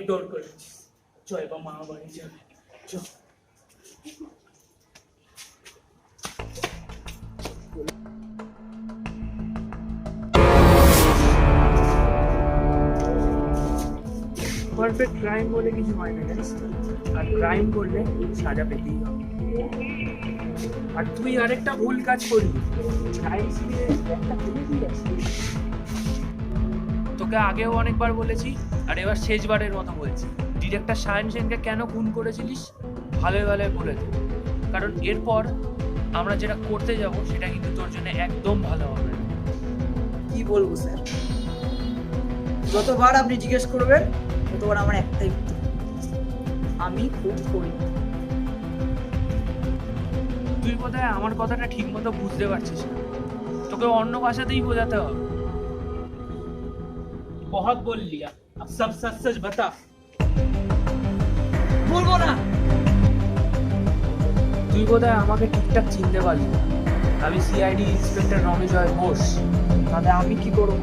Ignore করেছিস। চল বা মা বাড়ি যাবে, চল। পারফেক্ট ক্রাইম বলে কিছু হয় না, জানিস তো? আর ক্রাইম করলে সাজা পেতেই হবে। আর তুই আরেকটা ভুল কাজ করবি, ক্রাইম সিনে একটা ফেলে দিয়ে আসছিস। তোকে আগেও অনেকবার বলেছি, আর এবার শেষবারের মতো বলছি, ডিরেক্টর সায়ন সেনকে কেন খুন করেছিলিস ভালোই ভালোই বলে দে। কারণ এরপর আমরা যেটা করতে যাব সেটা কিন্তু তোর জন্য একদম ভালো হবে না। কি বলবো স্যার, যতবার আপনি জিজ্ঞেস করবেন ততবার আমার একটাই উত্তর, আমি খুব করি। তুই বোধহয় আমার কথাটা ঠিক মতো বুঝতে পারছিস না, তোকে অন্য ভাষাতেই বোঝাতে হবে। बहुत बोल लिया, अब सब सच सच बता। বলবো না। তুই বোধহয় আমাকে ঠিকঠাক চিনতে পারলি না। আমি সিআইডি ইন্সপেক্টর রমেশয় ঘোষ। তাহলে আমি কি করবো?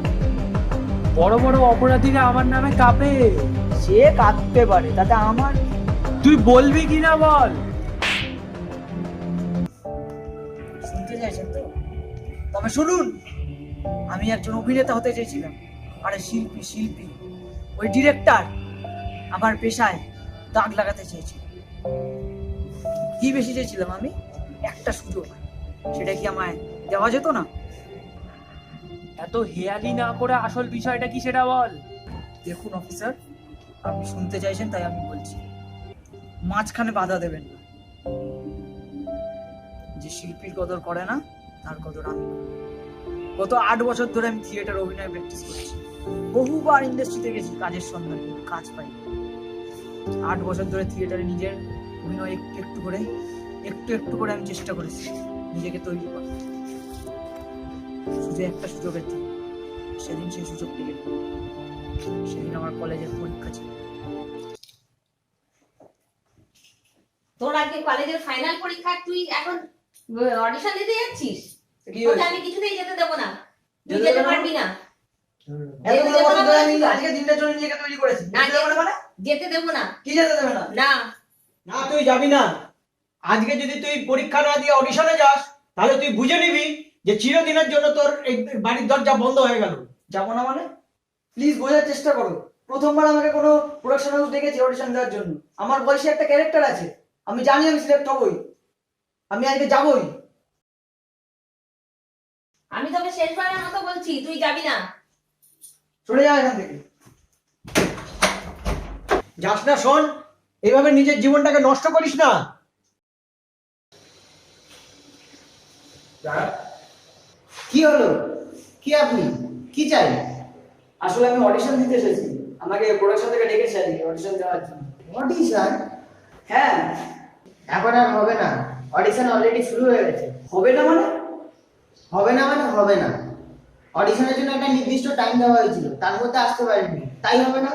বড় বড় অপরাধীরা আমার নামে কাঁপে। সে কাঁদতে পারে, তাতে আমার। তুই বলবি কিনা বল। শুনতে চাইছেন তো? তবে শুনুন, আমি একজন অভিনেতা হতে চেয়েছিলাম। আরে শিল্পী শিল্পী, ওই ডিরেক্টর আমার পেশায় দাগ লাগাতে চেয়েছিল। কি বেশি চেয়েছিলাম আমি? একটা সুযোগ, সেটা কি আমায় দেওয়া যেত না? এত হেয়ালি না করে আসল বিষয়টা কি সেটা বল। দেখুন অফিসার, আপনি শুনতে চাইছেন তাই আমি বলছি, মাঝখানে বাধা দেবেন না। যে শিল্পীর কদর করে না তার কদর আমি করি। গত 8 বছর ধরে আমি থিয়েটার অভিনয় প্র্যাকটিস করছি। বহুবার ইন্ডাস্ট্রিতে গেছি কাজের সন্ধানে, কিন্তু কাজ পাই। 8 বছর ধরে থিয়েটারে নিজের অভিনয় একটু একটু করে আমি চেষ্টা করেছি নিজেকে তৈরি করার। শুধু একটা সুযোগের দিন, সেদিন সেই সুযোগ পেয়ে গেলাম। সেদিন আমার কলেজের পরীক্ষা ছিল। তোর আজকে কলেজের ফাইনাল পরীক্ষা, তুই এখন অডিশন দিতে যাচ্ছিস? কি তোকে আমি কিছুতেই যেতে দেবো না, তুই যেতে পারবি না। এতগুলো বছর ধরে আমি আজকে দিনটার জন্য নিজেকে তৈরি করেছি। যেতে দেবো না। কি যেতে দেবে না? না না, তুই যাবি না। আজকে যদি তুই পরীক্ষা না দিয়ে অডিশনে যাস, তাহলে তুই বুঝে নিবি যে চিরদিনের জন্য তোর এই বাড়ির দরজা বন্ধ হয়ে গেল। যাবো না মানে? প্লিজ বোঝার চেষ্টা করো। প্রথমবার আমাকে কোনো প্রোডাকশন হাউস ডেকেছে অডিশন দেওয়ার জন্য। আমার বয়সে একটা ক্যারেক্টার আছে, আমি জানি আমি সিলেক্ট হবই। আমি আজকে যাবই। আমি তোকে শেষবারের মতো বলছি, তুই যাবি না। চলে যা এখান থেকে। যাস না, শোন, এইভাবে নিজের জীবনটাকে নষ্ট করিস না। কি হলো? কি আপনি কি চাই? আসলে আমি অডিশন দিতে এসেছি, আমাকে প্রোডাকশন থেকে ডেকেছে আজকে অডিশন দেওয়ার জন্য। অডিশন? হ্যাঁ। এখন আর হবে না, অডিশন অলরেডি শুরু হয়ে গেছে। হবে না মানে? হবে না মানে হবে না। অডিশনের জন্য একটা নির্দিষ্ট টাইম দেওয়া হয়েছিল, তার মধ্যে আসতে পারিনি, তাই হবে না।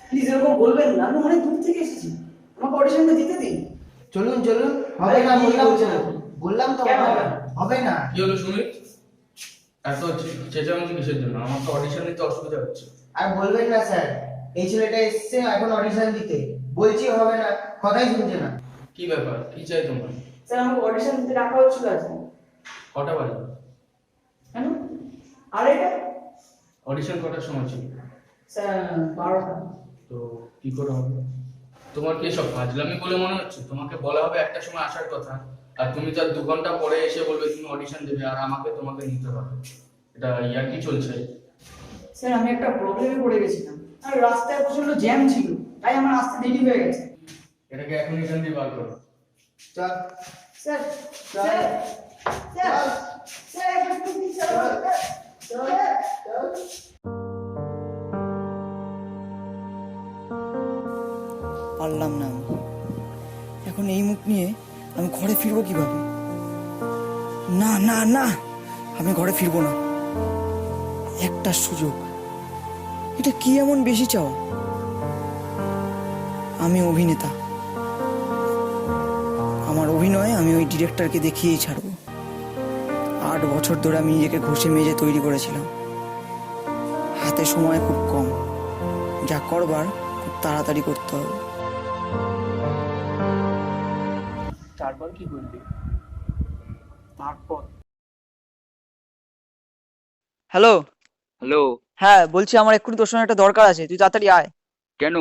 প্লিজ এরকম বলবেন না, আমি অনেক দূর থেকে এসেছি, আমাকে অডিশনটা দিতে দিন। চলুন চলুন, হবে না বললাম তো, বললাম তো কেন হবে হবে না, না? হবে না। কি হলো সুমিত? এত চেঁচামেচি কিসের জন্য? আমার তো অডিশন নিতে অসুবিধা হচ্ছে। আর বলবেন না স্যার, এই ছেলেটা এসছে এখন অডিশন দিতে, বলছি হবে না, কথাই শুনছে না। কি ব্যাপার, কি চাই তোমার? স্যার আমাকে অডিশন দিতে ডাকা হচ্ছিল আজকে। কটা বাজে? কেন? আর এটা? অডিশন কটার সময় ছিল? স্যার 12টা। তো কি করে হবে? তোমার কি সব ফাজলামি বলে মনে হচ্ছে? তোমাকে বলা হবে একটা সময় আসার কথা, আর তুমি তার 2 ঘন্টা পরে এসে বলবে তুমি অডিশন দেবে, আর আমাকে তোমাকে নিতে হবে। এটা ইয়ার কি চলছে? স্যার আমি একটা প্রবলেমে পড়ে গেছিলাম, আর রাস্তায় প্রচন্ড জ্যাম ছিল, তাই আমার আসতে দেরি হয়ে গেছে। এটাকে এখন এখান দিয়ে বার করো। চল স্যার চল স্যার স্যার স্যার একটু please, স্যার। চল চল। পারলাম না আমি। এখন এই মুখ নিয়ে আমি ঘরে ফিরবো কিভাবে? না না না, আমি ঘরে ফিরবো না। একটা সুযোগ, এটা কি এমন বেশি চাও? আমি অভিনেতা, আমার অভিনয় আমি ওই ডিরেক্টরকে দেখিয়েই ছাড়বো। 8 বছর ধরে আমি নিজেকে ঘষে মেজে তৈরি করেছিলাম। হাতে সময় খুব কম, যা করবার খুব তাড়াতাড়ি করতে হবে। তারপর কি করবি? তারপর হ্যালো, হ্যালো। হ্যাঁ বলছি আমার এক্ষুনি তোর সঙ্গে একটা দরকার আছে, তুই তাড়াতাড়ি আয়। কেন?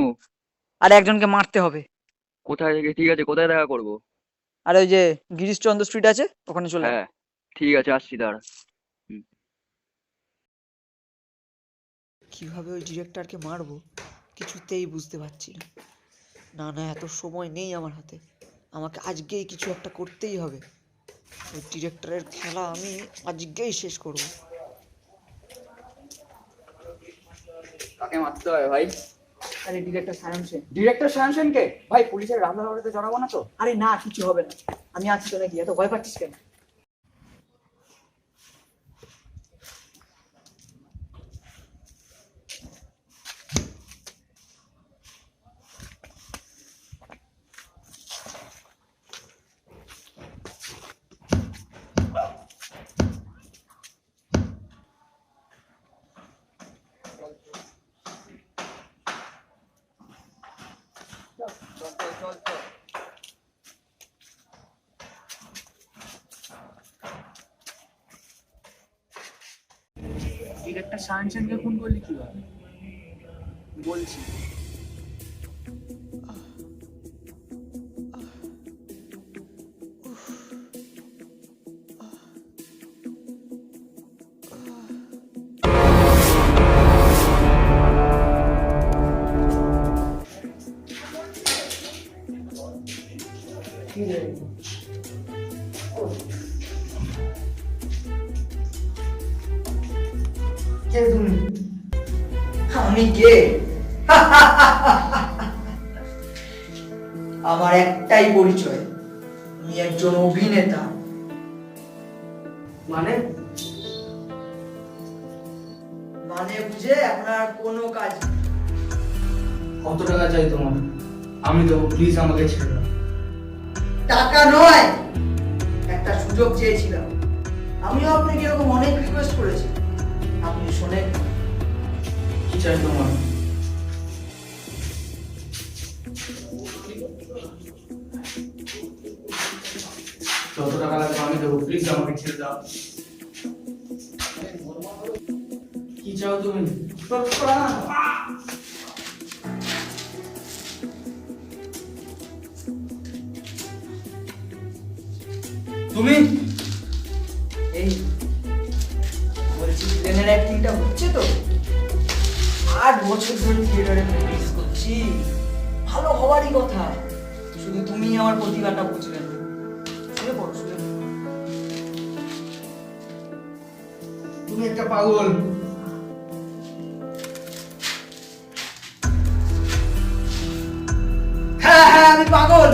আর একজনকে মারতে হবে। কোথায় থেকে? ঠিক আছে, কোথায় দেখা করব? আর ওই যে গিরিশচন্দ্র স্ট্রিট আছে ওখানে চলে আয়। হ্যাঁ, ঠিক আছে, আসছি, দাঁড়া। কিভাবে ওই ডিরেক্টরকে মারবো কিছুতেই বুঝতে পারছি না। না না, এত সময় নেই আমার হাতে, আমাকে আজকেই কিছু একটা করতেই হবে। ওই ডিরেক্টরের খেলা আমি আজকেই শেষ করব। কাকে মারতে হবে ভাই? আরে ডিরেক্টর সায়ন সেন। ডিরেক্টর শামসেনকে? ভাই পুলিশের রামলাবাড়িতে জড়াবো না তো? আরে না, কিছু হবে না, আমি আছি তো নাকি, এত ভয় পাচ্ছিস কেন? ডিরেক্টর শায়ন সেনকে খুন করলি কিভাবে? বলছি। কে তুমি? আমি কে? আমার একটাই পরিচয়, আমি একজন অভিনেতা। মানে মানে বুঝে আপনার কোনো কাজ নেই। কত টাকা চাই তোমার? আমি দেবো, প্লিজ আমাকে ছেড়ে দাও। টাকা নয়, একটা সুযোগ চেয়েছিলাম। আমিও আপনাকে এরকম অনেক রিকোয়েস্ট করেছি, আপনি শোনেন। কি চাই তোমার? যত টাকা লাগবে আমি দেবো, প্লিজ আমাকে ছেড়ে দাও। কি চাও তুমি? তুমি এই বলছি, প্লেনের অ্যাক্টিংটা হচ্ছে তো? 8 বছর ধরে থিয়েটারে প্র্যাকটিস করছি, ভালো হওয়ারই কথা, শুধু তুমি আমার প্রতিভাটা বুঝলে না। শুনে পড়ো, শুনে পড়ো। তুমি একটা পাগল। হ্যাঁ হ্যাঁ, আমি পাগল,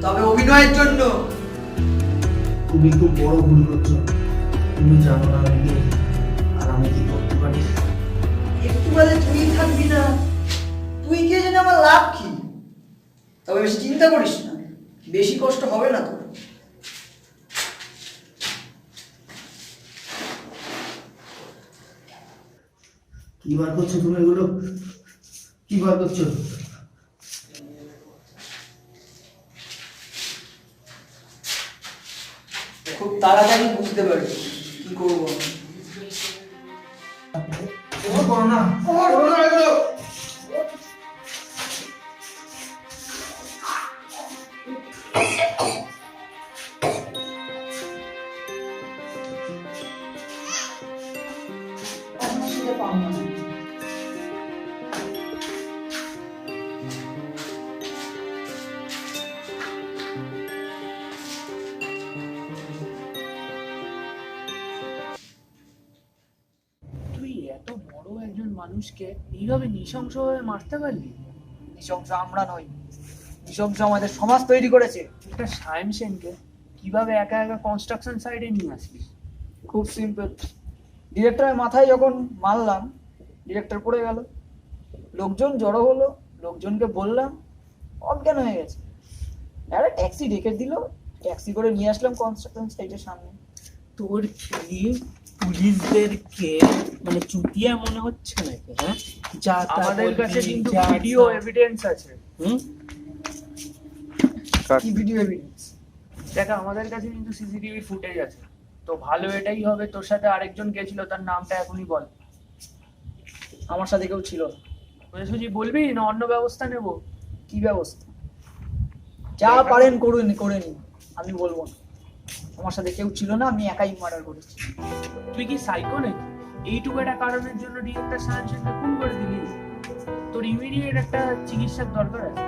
তবে অভিনয়ের জন্য। তুমি খুব বড় ভুল করছো। তুমি জানো না আমি কে, আর আমি কি করতে পারি। একটু বাদে তুই থাকবি না, তুই কে জেনে আমার লাভ কি? তবে বেশি চিন্তা করিস না, বেশি কষ্ট হবে না তোর। কি বার করছো তুমি এগুলো? কি বার করছো? খুব তাড়াতাড়ি বুঝতে পারবি কি করবো আমি। ওর করো না, ওর করো না এগুলো। আপনার সাথে পাবো না। তুই এত বড় একজন মানুষকে এইভাবে নৃশংসভাবে মারতে পারলি? নৃশংস আমরা নই, নৃশংস আমাদের সমাজ তৈরি করেছে। একটা শায়ন সেনকে কিভাবে একা একা কনস্ট্রাকশন সাইডে নিয়ে আসলি? খুব সিম্পল, ডিরেক্টরের মাথায় যখন মারলাম, ডিরেক্টর পড়ে গেল, লোকজন জড়ো হলো, লোকজনকে বললাম, অজ্ঞান হয়ে গেছে। আরে ট্যাক্সি ডেকে দিল, ট্যাক্সি করে নিয়ে আসলাম কনস্ট্রাকশন সাইটের সামনে। তোর খেলি পুলিশদেরকে মানে চুতিয়া মনে হচ্ছে নাকি? হ্যাঁ, যা তা আমাদের বলবি, কাছে কিন্তু যা ভিডিও তা- এভিডেন্স আছে। হুম? কি ভিডিও এভিডেন্স? দেখা, আমাদের কাছে কিন্তু সিসিটিভি ফুটেজ আছে। তো ভালো এটাই হবে, তোর সাথে আরেকজন গেছিল, তার নামটা এখনই বল। আমার সাথে কেউ ছিল না। সোজাসুজি বলবি না অন্য ব্যবস্থা নেব? কি ব্যবস্থা? যা পারেন করুন, করে নিন, আমি বলবো না। আমার সাথে কেউ ছিল না, আমি একাই মার্ডার করেছি। তুই কি সাইকো নাকি? এইটুকু একটা কারণের জন্য ডিরেক্টর সায়েন্সকে খুন করে দিলি? তোর ইমিডিয়েট একটা চিকিৎসার দরকার আছে।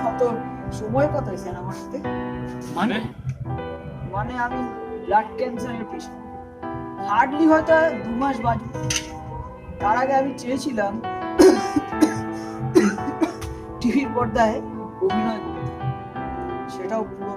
অত সময় কোথায় স্যার আমার সাথে? মানে মানে আমি ব্লাড ক্যান্সারের পেশেন্ট, হার্ডলি হয়তো 2 মাস বাঁচব। তার আগে আমি চেয়েছিলাম টিভির পর্দায় অভিনয় করতে, সেটাও পুরো